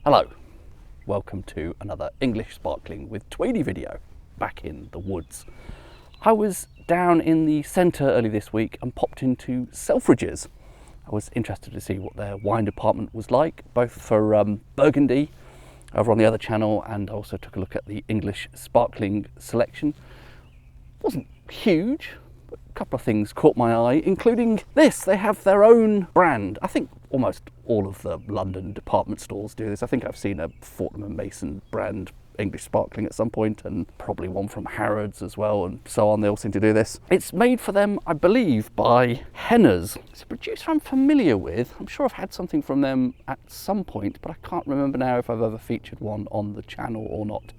Hello, welcome to another English Sparkling with Tweedy video, back in the woods. I was down in the centre early this week and popped into Selfridges. I was interested to see what their wine department was like, both for Burgundy over on the other channel, and I also took a look at the English Sparkling selection. It wasn't huge, but a couple of things caught my eye, including this. They have their own brand. I think almost all of the London department stores do this. I think I've seen a Fortnum & Mason brand English Sparkling at some point, and probably one from Harrods as well, and so on. They all seem to do this. It's made for them, I believe, by Henners. It's a producer I'm familiar with. I'm sure I've had something from them at some point, but I can't remember now if I've ever featured one on the channel or not.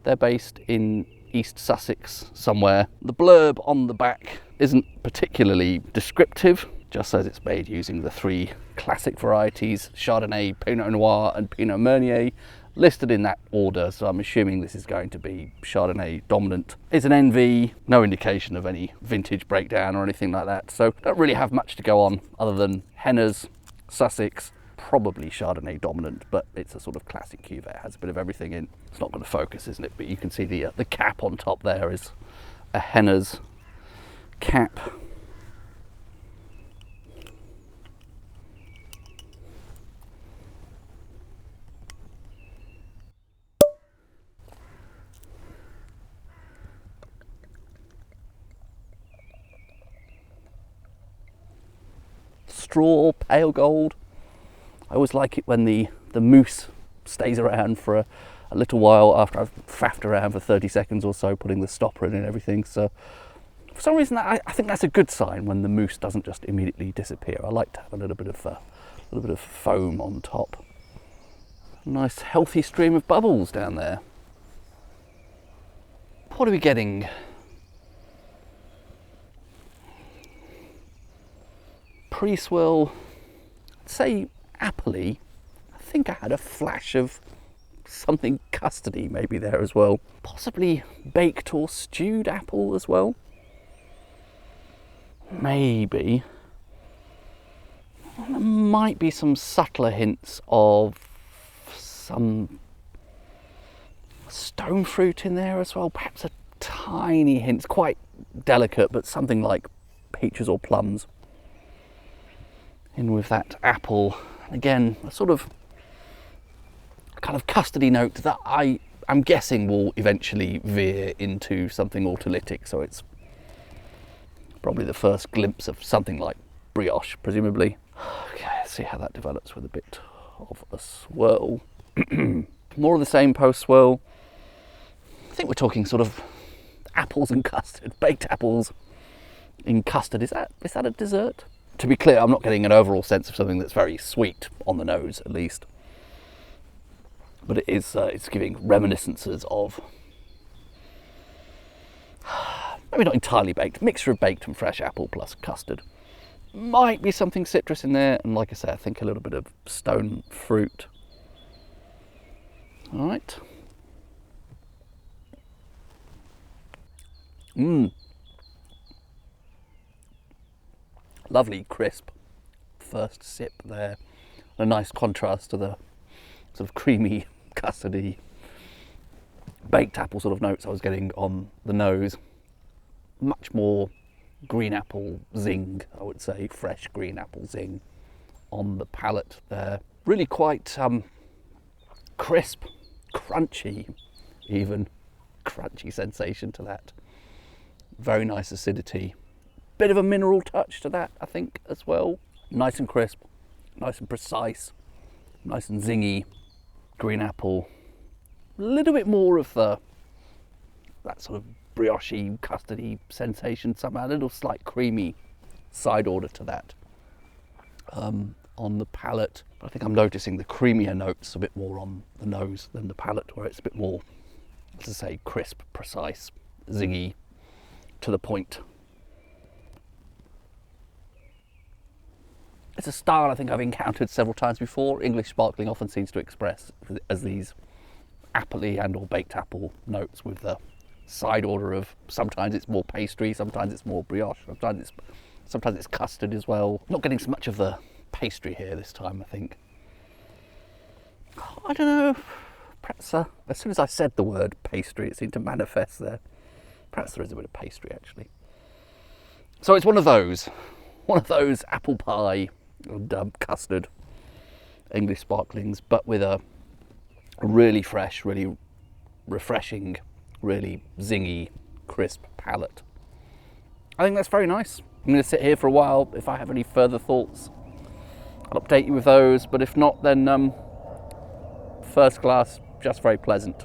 They're based in East Sussex somewhere. The blurb on the back isn't particularly descriptive, just says it's made using the three classic varieties, Chardonnay, Pinot Noir and Pinot Meunier, listed in that order, so I'm assuming this is going to be Chardonnay dominant. It's an NV, no indication of any vintage breakdown or anything like that, so don't really have much to go on other than Henners, Sussex, probably Chardonnay dominant, but it's a sort of classic cuvee, it has a bit of everything in. It's not going to focus, isn't it? But you can see the cap on top there is a Henners cap. Straw, pale gold. I always like it when the mousse stays around for a little while after I've faffed around for 30 seconds or so, putting the stopper in and everything. So for some reason I think that's a good sign when the mousse doesn't just immediately disappear. I like to have a little bit of foam on top. A nice healthy stream of bubbles down there. What are we getting? Pre-swirl, I'd say appley. I think I had a flash of something custardy maybe there as well. Possibly baked or stewed apple as well. Maybe. There might be some subtler hints of some stone fruit in there as well. Perhaps a tiny hint. It's quite delicate, but something like peaches or plums in with that apple. Again, a sort of kind of custardy note that I'm guessing will eventually veer into something autolytic, so it's probably the first glimpse of something like brioche, presumably. Okay, let's see how that develops with a bit of a swirl. More of the same post-swirl. I think we're talking sort of apples and custard, baked apples in custard. Is that a dessert? To be clear, I'm not getting an overall sense of something that's very sweet on the nose, at least. But it is, it's giving reminiscences of, maybe not entirely baked, mixture of baked and fresh apple plus custard. Might be something citrus in there, and like I say, I think a little bit of stone fruit. All right. Lovely crisp first sip there. A nice contrast to the sort of creamy, custardy, baked apple sort of notes I was getting on the nose. Much more green apple zing, I would say, fresh green apple zing on the palate there. Really quite crisp, crunchy, even crunchy sensation to that. Very nice acidity. Bit of a mineral touch to that, I think, as well. Nice and crisp, nice and precise, nice and zingy. Green apple. A little bit more of that sort of brioche, custardy sensation somehow. A little slight creamy side order to that on the palate. But I think I'm noticing the creamier notes a bit more on the nose than the palate, where it's a bit more, as I say, crisp, precise, zingy, to the point. It's a style I think I've encountered several times before. English Sparkling often seems to express as these appley and or baked apple notes with the side order of sometimes it's more pastry, sometimes it's more brioche, sometimes it's custard as well. Not getting so much of the pastry here this time, I think. I don't know, perhaps as soon as I said the word pastry, it seemed to manifest there. Perhaps there is a bit of pastry actually. So it's one of those apple pie and custard English sparklings, but with a really fresh, really refreshing, really zingy, crisp palate. I think that's very nice. I'm going to sit here for a while. If I have any further thoughts, I'll update you with those, but if not, then first class, just very pleasant.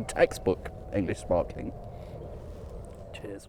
Textbook English sparkling. Cheers.